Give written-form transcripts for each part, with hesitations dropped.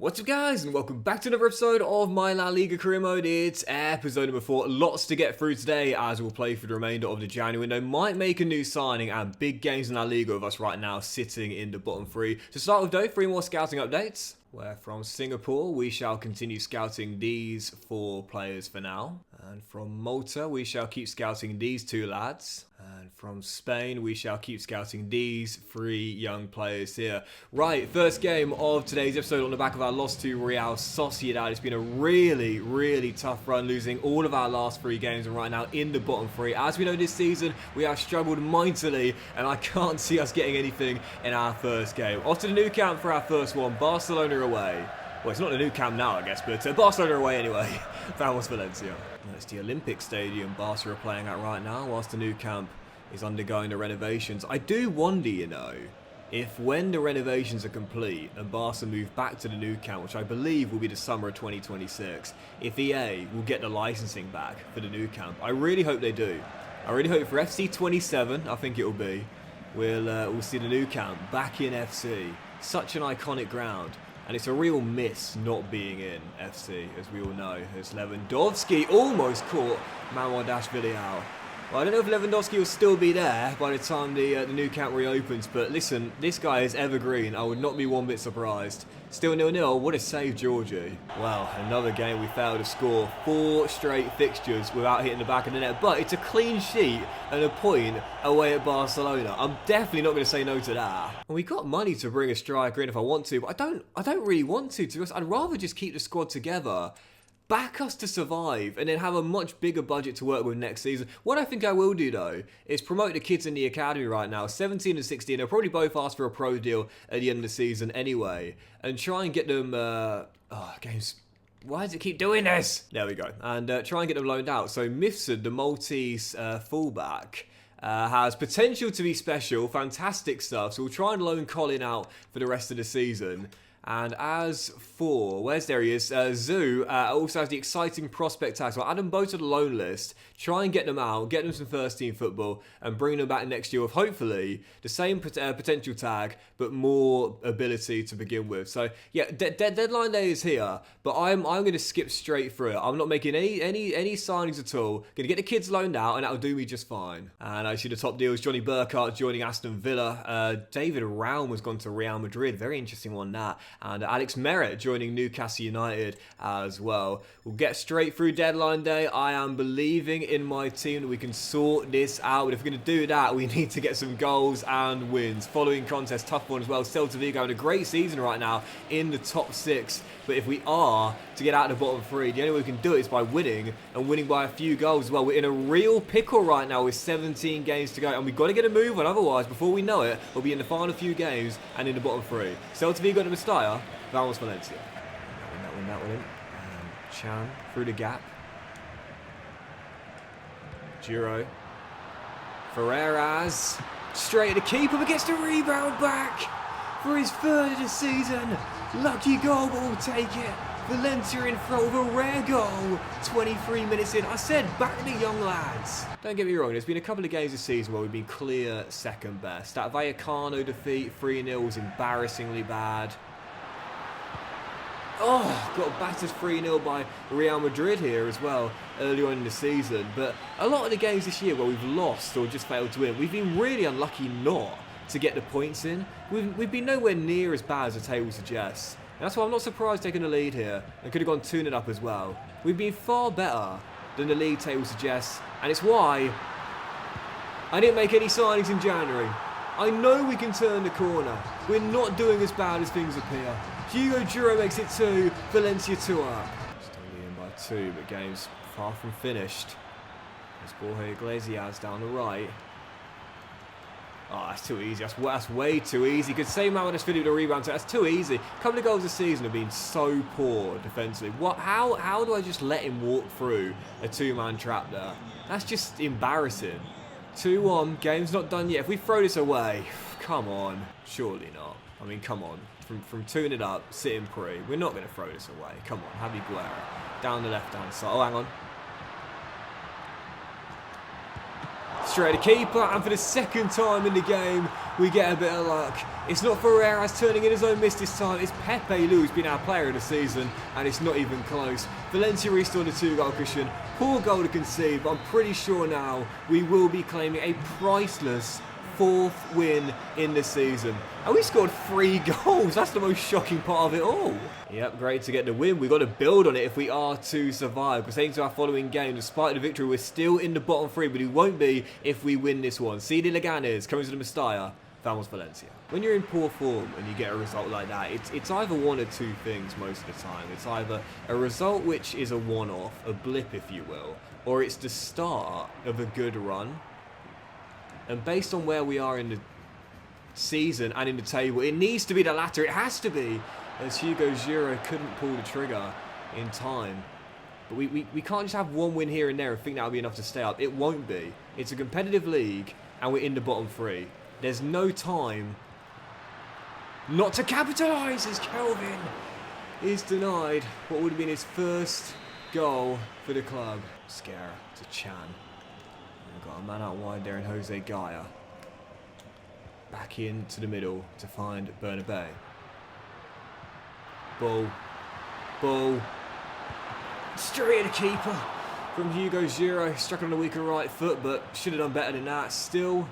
What's up guys, and welcome back to another episode of my La Liga career mode. It's episode number 4. Lots to get through today as we'll play for the remainder of the January window. Might make a new signing and big games in La Liga with us right now sitting in the bottom 3. To start with though, 3 more scouting updates. Where from Singapore, we shall continue scouting these 4 players for now. And from Malta, we shall keep scouting these 2 lads. And from Spain, we shall keep scouting these 3 young players here. Right, first game of today's episode on the back of our loss to Real Sociedad. It's been a really tough run, losing all of our last 3 games and right now in the bottom 3. As we know this season, we have struggled mightily and I can't see us getting anything in our first game. Off to the new camp for our first one, Barcelona away. Well, it's not the new camp now, I guess, but Barcelona away anyway. Vamos Valencia. That's the Olympic Stadium Barca are playing at right now, whilst the new camp is undergoing the renovations. I do wonder, you know, if when the renovations are complete and Barca move back to the new camp, which I believe will be the summer of 2026, if EA will get the licensing back for the new camp. I really hope they do. I really hope for FC 27, I think it will be, we'll see the new camp back in FC. Such an iconic ground. And it's a real miss not being in FC, as we all know, as Lewandowski almost caught Villarreal. Well, I don't know if Lewandowski will still be there by the time the new camp reopens, but listen, this guy is evergreen. I would not be one bit surprised. Still 0-0, what a save, Georgie. Well, another game we failed to score. 4 straight fixtures without hitting the back of the net, but it's a clean sheet and a point away at Barcelona. I'm definitely not going to say no to that. And we got money to bring a striker in if I want to, but I don't really want to be honest. I'd rather just keep the squad together. Back us to survive and then have a much bigger budget to work with next season. What I think I will do though is promote the kids in the academy right now, 17 and 16. They'll probably both ask for a pro deal at the end of the season anyway, and try and get them games. Why does it keep doing this? There we go. And try and get them loaned out. So Mifsud, the Maltese fullback, has potential to be special, fantastic stuff. So we'll try and loan Colin out for the rest of the season. And as for, there he is, Zoo also has the exciting prospect tag. So add them both to the loan list, try and get them out, get them some first team football, and bring them back next year with hopefully the same potential tag, but more ability to begin with. So yeah, deadline day is here, but I'm going to skip straight through it. I'm not making any signings at all. Going to get the kids loaned out, and that'll do me just fine. And I see the top deals, Johnny Burkhart joining Aston Villa. David Raum has gone to Real Madrid. Very interesting one, that. And Alex Merritt joining Newcastle United as well. We'll get straight through deadline day. I am believing in my team that we can sort this out. But if we're going to do that, we need to get some goals and wins. Following contest, tough one as well. Celta Vigo having a great season right now in the top 6. But if we are to get out of the bottom 3, the only way we can do it is by winning, and winning by a few goals as well. We're in a real pickle right now with 17 games to go, and we've got to get a move on, otherwise before we know it, we'll be in the final few games and in the bottom 3. Celta Vigo and Mestalla, Vamos Valencia. That one in. Chan through the gap. Giro. Ferreras. Straight at the keeper, but gets the rebound back for his 3rd of the season. Lucky goal, but we'll take it. Valencia in front with a rare goal. 23 minutes in. I said, back the young lads. Don't get me wrong, there's been a couple of games this season where we've been clear second best. That Vallecano defeat, 3-0, was embarrassingly bad. Oh, got battered 3-0 by Real Madrid here as well, early on in the season. But a lot of the games this year where we've lost or just failed to win, we've been really unlucky not to get the points in. We've been nowhere near as bad as the table suggests. And that's why I'm not surprised taking the lead here. They could have gone 2-0 up as well. We've been far better than the league table suggests. And it's why I didn't make any signings in January. I know we can turn the corner. We're not doing as bad as things appear. Hugo Duro makes it 2, Valencia 2 up. Still leading by 2, but game's far from finished. There's Borja Iglesias down the right. Oh, that's too easy. That's way too easy. Could say Mamadou Philip the rebound. So that's too easy. A couple of goals this season have been so poor defensively. How do I just let him walk through a 2-man trap there? That's just embarrassing. 2-1. Game's not done yet. If we throw this away, come on. Surely not. I mean, come on. From 2-0 up, sitting pre. We're not going to throw this away. Come on, Javi Guerra. Down the left-hand side. Oh, hang on. Straight to keeper, and for the second time in the game, we get a bit of luck. It's not Ferreras turning in his own miss this time. It's Pepe Lu who's been our player of the season, and it's not even close. Valencia restored a 2-goal cushion. Poor goal to concede, but I'm pretty sure now we will be claiming a priceless 4th win in the season. And we scored 3 goals. That's the most shocking part of it all. Yep, great to get the win. We've got to build on it if we are to survive. Because heading to our following game, despite the victory, we're still in the bottom 3, but we won't be if we win this one. CD Leganés coming to the Mestalla. Vamos Valencia. When you're in poor form and you get a result like that, it's either one or two things most of the time. It's either a result which is a one-off, a blip if you will, or it's the start of a good run. And based on where we are in the season and in the table, it needs to be the latter. It has to be, as Hugo Girona couldn't pull the trigger in time. But we can't just have one win here and there and think that'll be enough to stay up. It won't be. It's a competitive league and we're in the bottom 3. There's no time not to capitalise as Kelvin is denied what would have been his first goal for the club. Scare to Chan. We've got a man out wide there in Jose Gaia. Back into the middle to find Bernabé. Ball. Straight at the keeper from Hugo Girona. Struck on the weaker right foot, but should have done better than that. Still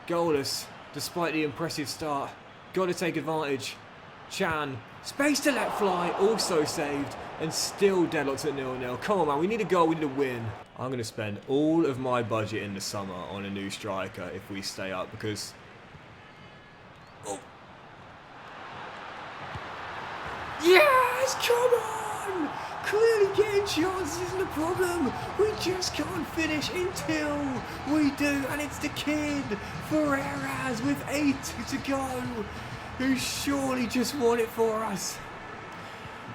goalless, despite the impressive start. Got to take advantage. Chan, space to let fly, also saved, and still deadlocked at 0-0. Come on, man, we need a goal, we need a win. I'm going to spend all of my budget in the summer on a new striker if we stay up, because... Oh. Yes, come on! Clearly getting chances isn't a problem. We just can't finish until we do. And it's the kid, Ferreras, with 8 to go, who surely just won it for us.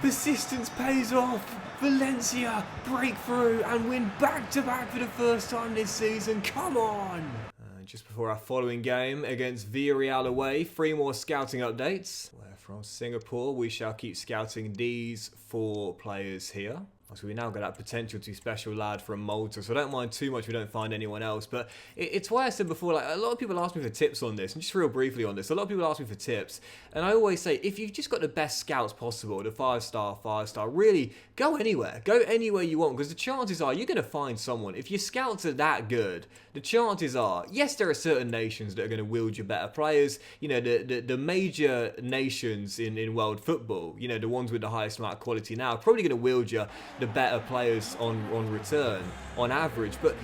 Persistence pays off. Valencia break through and win back-to-back for the first time this season. Come on! Just before our following game against Villarreal away, 3 more scouting updates. From Singapore, we shall keep scouting these 4 players here. So we now got that potential to be special lad from Malta, so I don't mind too much if we don't find anyone else. But it's why I said before, like, a lot of people ask me for tips on this, and just real briefly on this, a lot of people ask me for tips, and I always say, if you've just got the best scouts possible, the 5-star, really, go anywhere you want, because the chances are you're going to find someone. If your scouts are that good, the chances are, yes, there are certain nations that are going to wield your better players, you know, the major nations in world football, you know, the ones with the highest amount of quality now, are probably going to wield you the better players on return, on average. But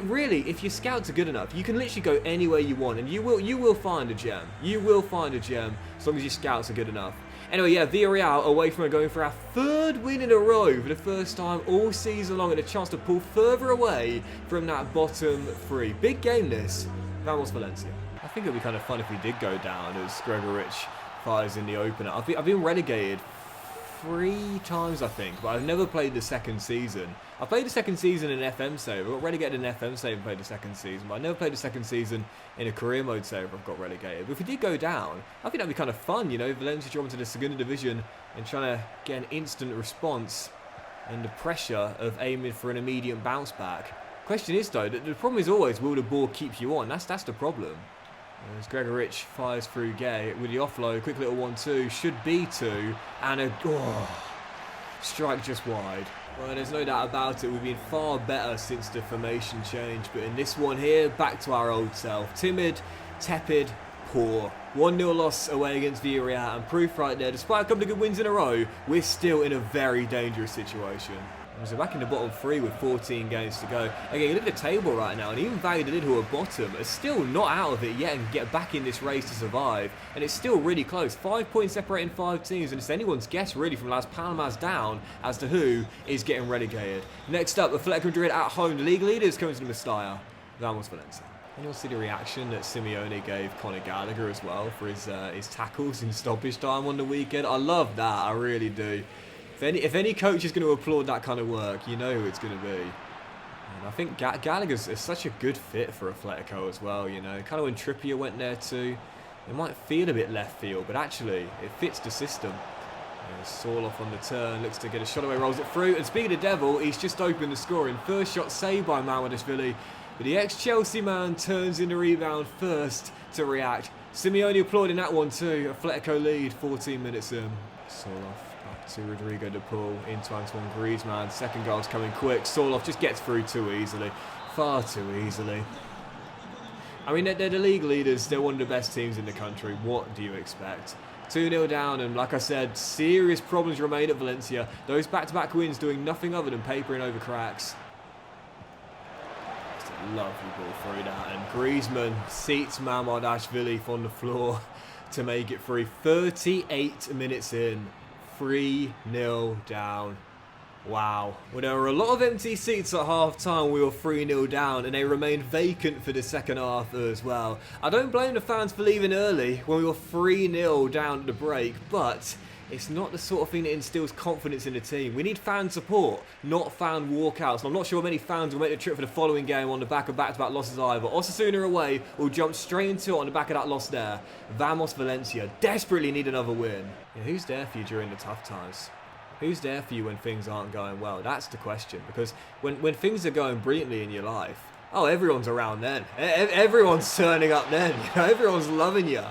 really, if your scouts are good enough, you can literally go anywhere you want, and you will find a gem. You will find a gem, as long as your scouts are good enough. Anyway, yeah, Villarreal away from going for our 3rd win in a row for the first time all season long, and a chance to pull further away from that bottom 3. Big game this. Vamos Valencia. I think it'd be kind of fun if we did go down as Gregoritsch fires in the opener. I've been relegated 3 times, I think, but I've never played the second season. I played the second season in FM save. I got relegated in FM save and played the second season, but I never played the second season in a career mode save. I've got relegated. But if we did go down, I think that'd be kind of fun, you know, Valencia dropping to the Segunda Division and trying to get an instant response and the pressure of aiming for an immediate bounce back. Question is though, the problem is always, will the ball keep you on? That's the problem. As Gregoritsch fires through Gay with the offload, quick little 1-2, should be 2, and a strike just wide. Well, there's no doubt about it, we've been far better since the formation change, but in this one here, back to our old self. Timid, tepid, poor. 1-0 loss away against Villarreal, and proof right there, despite a couple of good wins in a row, we're still in a very dangerous situation. So back in the bottom 3 with 14 games to go. Again, look at the table right now, and even Valladolid, who are bottom, are still not out of it yet and get back in this race to survive. And it's still really close. 5 points separating 5 teams, and it's anyone's guess really from Las Palmas down as to who is getting relegated. Next up, Atletico Madrid at home. The league leaders coming to the Mestalla. Vamos Valencia. And you'll see the reaction that Simeone gave Conor Gallagher as well for his tackles in stoppage time on the weekend. I love that, I really do. If any coach is going to applaud that kind of work, you know who it's going to be. And I think Gallagher's is such a good fit for Atletico as well, you know. Kind of when Trippier went there too, it might feel a bit left field, but actually it fits the system. There's Sorloth on the turn, looks to get a shot away, rolls it through. And speaking of Devil, he's just opened the scoring. First shot saved by Mamadashvili. But the ex-Chelsea man turns in the rebound first to react. Simeone applauding that one too. Atletico lead 14 minutes in. Sorloth back to Rodrigo de Paul into Antoine Griezmann. Second goal's coming quick. Sorloth just gets through too easily. Far too easily. I mean, they're the league leaders. They're one of the best teams in the country. What do you expect? 2-0 down, and like I said, serious problems remain at Valencia. Those back-to-back wins doing nothing other than papering over cracks. Just a lovely ball through that, and Griezmann seats Mamadashvili on the floor to make it free. 38 minutes in, 3-0 down. Wow. Well, there were a lot of empty seats at half-time. We were 3-0 down, and they remained vacant for the second half as well. I don't blame the fans for leaving early when we were 3-0 down at the break, but it's not the sort of thing that instills confidence in the team. We need fan support, not fan walkouts. And I'm not sure many fans will make the trip for the following game on the back of back-to-back losses either. Osasuna away will jump straight into it on the back of that loss there. Vamos Valencia desperately need another win. Yeah, who's there for you during the tough times? Who's there for you when things aren't going well? That's the question. Because when things are going brilliantly in your life, oh, everyone's around then. Everyone's turning up then. You know, everyone's loving you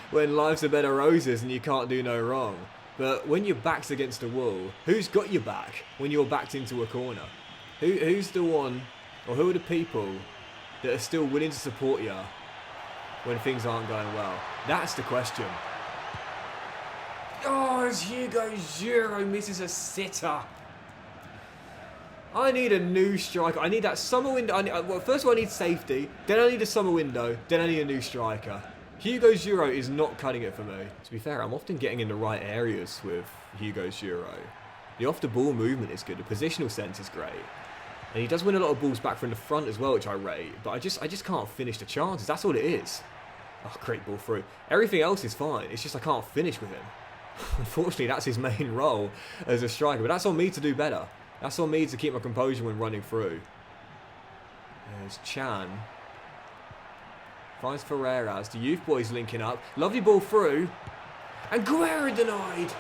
when life's a bed of roses and you can't do no wrong. But when your back's against the wall, who's got your back when you're backed into a corner? Who's the one, or who are the people that are still willing to support you when things aren't going well? That's the question. Oh, as Hugo Giroud misses a sitter. I need a new striker. I need that summer window. Well, first of all, I need safety. Then I need a summer window. Then I need a new striker. Hugo Giroud is not cutting it for me. To be fair, I'm often getting in the right areas with Hugo Giroud. The off-the-ball movement is good. The positional sense is great. And he does win a lot of balls back from the front as well, which I rate. But I just can't finish the chances. That's all it is. Oh, great ball through. Everything else is fine. It's just I can't finish with him. Unfortunately, that's his main role as a striker. But that's on me to do better. That's on me to keep my composure when running through. There's Chan. Finds Ferreras. The youth boys linking up. Lovely ball through. And Guerra denied.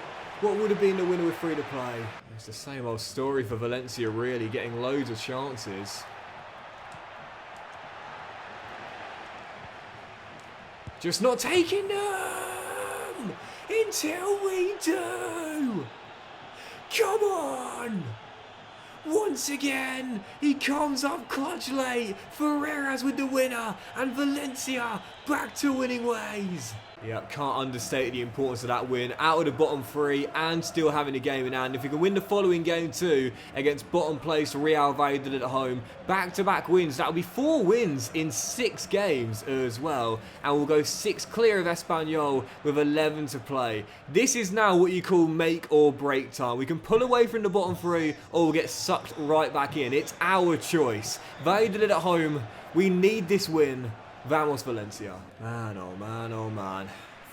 What would have been the winner with free to play? It's the same old story for Valencia, really. Getting loads of chances. Just not taking them until we do. Come on. Once again, he comes up clutch late. Ferreras with the winner, and Valencia back to winning ways. Yeah, can't understate the importance of that win. Out of the bottom three and still having a game in hand. If we can win the following game too against bottom place Real Valladolid at home, back-to-back wins. That'll be 4 wins in 6 games as well. And we'll go 6 clear of Espanyol with 11 to play. This is now what you call make or break time. We can pull away from the bottom 3 or we'll get sucked right back in. It's our choice. Valladolid at home. We need this win. Vamos Valencia. Man, oh man, oh man.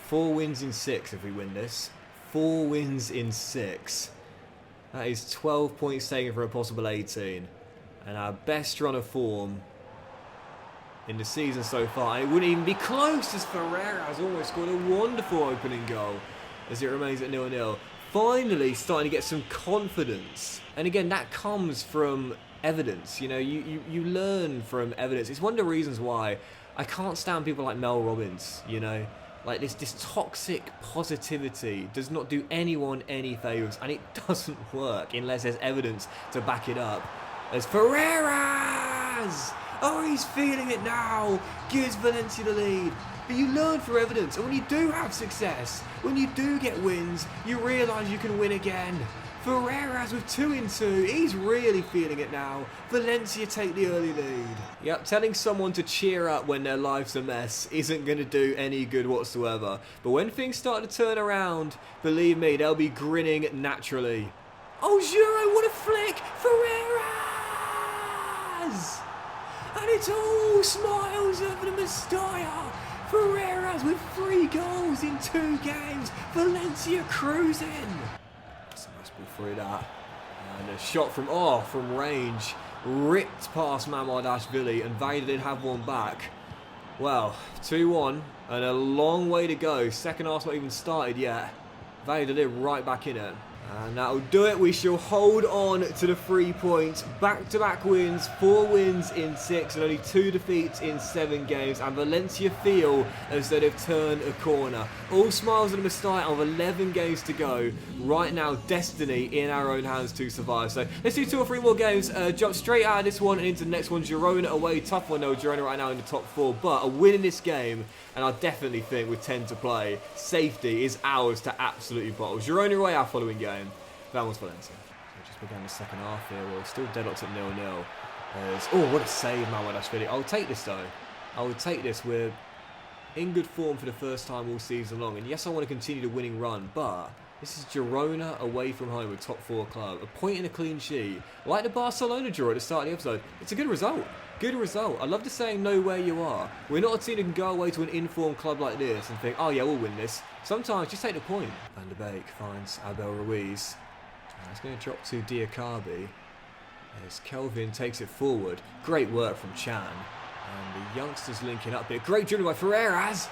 4 wins in 6 if we win this. 4 wins in 6. That is 12 points taken for a possible 18. And our best run of form in the season so far. It wouldn't even be close as Ferreras almost scored a wonderful opening goal as it remains at 0-0. Finally starting to get some confidence. And again, that comes from evidence. You know, you learn from evidence. It's one of the reasons why I can't stand people like Mel Robbins, you know. Like this toxic positivity does not do anyone any favours, and it doesn't work unless there's evidence to back it up. There's Ferreras! Oh, he's feeling it now. Gives Valencia the lead. But you learn from evidence, and when you do have success, when you do get wins, you realise you can win again. Ferreras with 2 in 2. He's really feeling it now. Valencia take the early lead. Yep, telling someone to cheer up when their life's a mess isn't going to do any good whatsoever. But when things start to turn around, believe me, they'll be grinning naturally. Oh, Giroud, what a flick! Ferreras! And it's all smiles over the Mestalla. Ferreras with 3 goals in 2 games. Valencia cruising. Through that, and a shot from range, ripped past Mamadashvili, and Valladolid have one back. Well, 2-1 and a long way to go. Second half's not even started yet. Valladolid right back in it. And that'll do it. We shall hold on to the 3 points. Back-to-back wins, 4 wins in 6 and only 2 defeats in 7 games. And Valencia feel as though they've turned a corner. All smiles on the Mestalla of 11 games to go. Right now, destiny in our own hands to survive. So let's do 2 or 3 more games. Jump straight out of this one and into the next one. Girona away. Tough one though. Girona right now in the top 4. But a win in this game, and I definitely think with 10 to play, safety is ours to absolutely bottle. Girona away our following game. Vamos Valencia. So just began the second half here. We're still deadlocked at 0-0. Oh, what a save, JonaDocks. I'll take this though. I will take this. We're in good form for the first time all season long. And yes, I want to continue the winning run, but this is Girona away from home, a top 4 club. A point and a clean sheet. Like the Barcelona draw at the start of the episode. It's a good result. Good result. I love the saying, know where you are. We're not a team that can go away to an informed club like this and think, oh yeah, we'll win this. Sometimes just take the point. Van der Beek finds Abel Ruiz. It's going to drop to Diakabi as Kelvin takes it forward. Great work from Chan. And the youngsters linking up here. Great dribbling by Ferreras.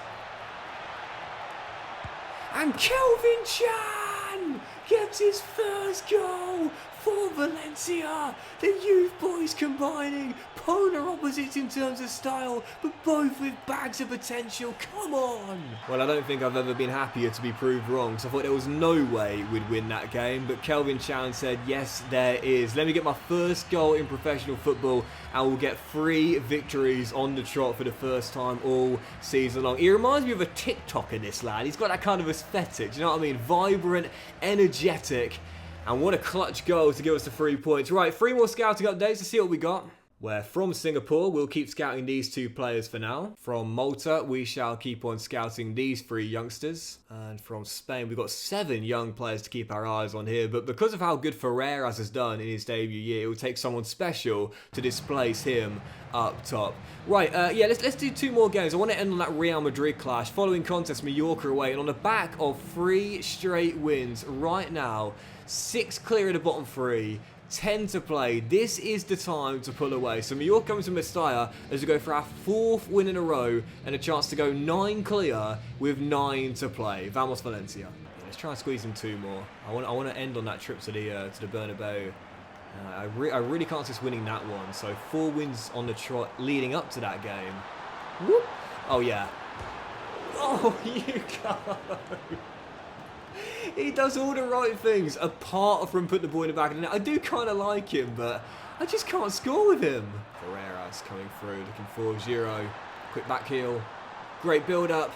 And Kelvin Chan gets his first goal for Valencia. The youth boys combining. Polar opposites in terms of style, but both with bags of potential. Come on! Well, I don't think I've ever been happier to be proved wrong, so I thought there was no way we'd win that game, but Kelvin Chan said, yes, there is. Let me get my first goal in professional football, and we'll get 3 victories on the trot for the first time all season long. He reminds me of a TikToker, this lad. He's got that kind of aesthetic, do you know what I mean? Vibrant, energetic, and what a clutch goal to give us the 3 points. Right, 3 more scouting updates to see what we got. Where from Singapore, we'll keep scouting these 2 players for now. From Malta, we shall keep on scouting these 3 youngsters. And from Spain, we've got 7 young players to keep our eyes on here. But because of how good Ferreras has done in his debut year, it will take someone special to displace him up top. Right, yeah, let's do 2 more games. I want to end on that Real Madrid clash. Following contest, Mallorca away. And on the back of 3 straight wins right now, 6 clear of the bottom 3. 10 to play. This is the time to pull away. So Mallorca comes to Mestalla as we go for our 4th win in a row and a chance to go 9 clear with 9 to play. Vamos Valencia. Yeah, let's try and squeeze in 2 more. I want to end on that trip to the Bernabeu. I really can't see us winning that one. So 4 wins on the trot leading up to that game. Whoop. Oh yeah. Oh, you go. He does all the right things, apart from putting the ball in the back of the net. I do kind of like him, but I just can't score with him. Ferreras coming through, looking for Giro. Quick back heel. Great build-up.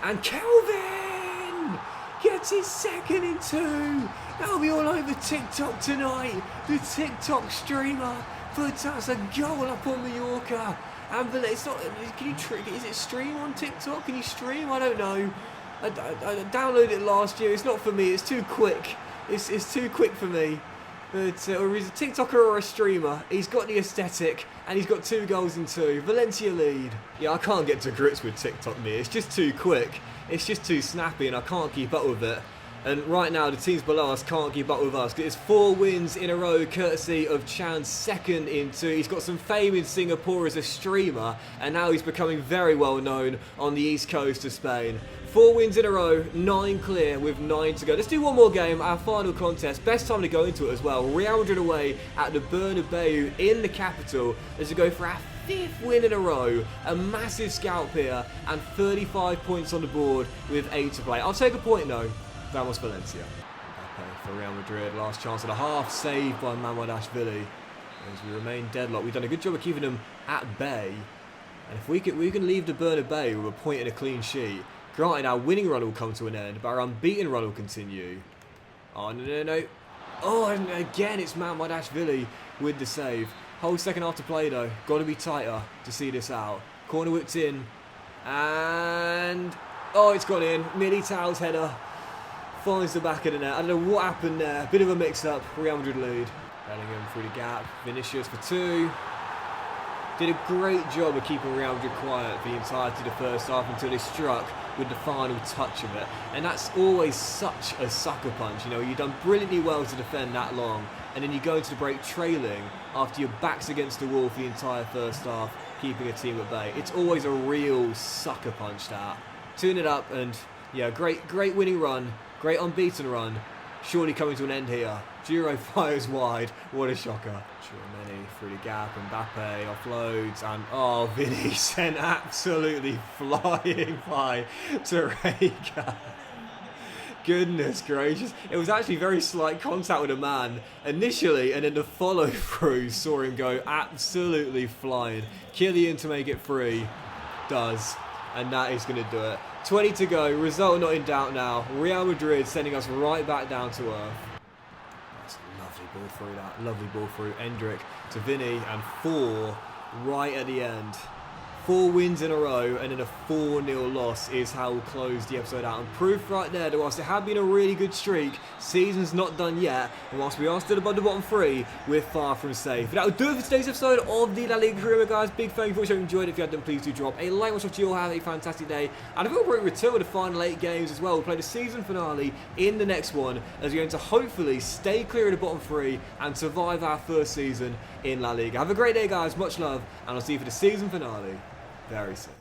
And Kelvin gets his 2nd in 2. That'll be all over TikTok tonight. The TikTok streamer puts us a goal up on Mallorca. And it's not. Can you trick? Is it stream on TikTok? Can you stream? I don't know. I downloaded it last year. It's not for me. It's too quick. It's too quick for me. But or he's a TikToker or a streamer. He's got the aesthetic, and he's got 2 goals in 2. Valencia lead. Yeah, I can't get to grips with TikTok me. It's just too quick. It's just too snappy, and I can't keep up with it. And right now, the teams below us can't keep up with us. It's 4 wins in a row, courtesy of Chan's 2nd in 2. He's got some fame in Singapore as a streamer, and now he's becoming very well known on the east coast of Spain. 4 wins in a row, 9 clear with 9 to go. Let's do 1 more game, our final contest. Best time to go into it as well. Real Madrid away at the Bernabeu in the capital as we go for our 5th win in a row. A massive scalp here and 35 points on the board with 8 to play. I'll take a point though. Vamos Valencia. Mbappe for Real Madrid. Last chance at a half. Saved by JonaDocks. As we remain deadlocked. We've done a good job of keeping them at bay. And if we can leave the Bernabeu with a point and a clean sheet, granted our winning run will come to an end, but our unbeaten run will continue. Oh, no. Oh, and again it's JonaDocks with the save. Whole second half to play though. Got to be tighter to see this out. Corner whipped in. And... oh, it's gone in. Militao's header. Finds the back of the net. I don't know what happened there. Bit of a mix-up. Real Madrid lead. Bellingham through the gap. Vinicius for 2. Did a great job of keeping Real Madrid quiet for the entirety of the first half until they struck with the final touch of it. And that's always such a sucker punch. You know, you've done brilliantly well to defend that long, and then you go into the break trailing after your back's against the wall for the entire first half, keeping a team at bay. It's always a real sucker punch that. Tune it up, and yeah, great winning run. Great unbeaten run. Surely coming to an end here. Giro fires wide. What a shocker. Tchouaméni through the gap. Mbappe offloads. And, oh, Vinny sent absolutely flying by Torreira. Goodness gracious. It was actually very slight contact with a man initially, and then the follow through saw him go absolutely flying. Kylian to make it 3. Does. And that is going to do it. 20 to go. Result not in doubt now. Real Madrid sending us right back down to earth. That's a lovely ball through that. Lovely ball through. Endrick to Vinny, and 4 right at the end. 4 wins in a row, and then a 4-0 loss is how we'll close the episode out. And proof right there that whilst it had been a really good streak, season's not done yet, and whilst we are still above the bottom 3, we're far from safe. But that will do it for today's episode of the La Liga Carve, guys. Big thank you for watching. If you enjoyed it, if you had done, please do drop a like. Watch you all have a fantastic day, and we'll probably return with the final 8 games as well. We'll play the season finale in the next one, as we're going to hopefully stay clear of the bottom 3 and survive our first season in La Liga. Have a great day, guys. Much love, and I'll see you for the season finale very soon.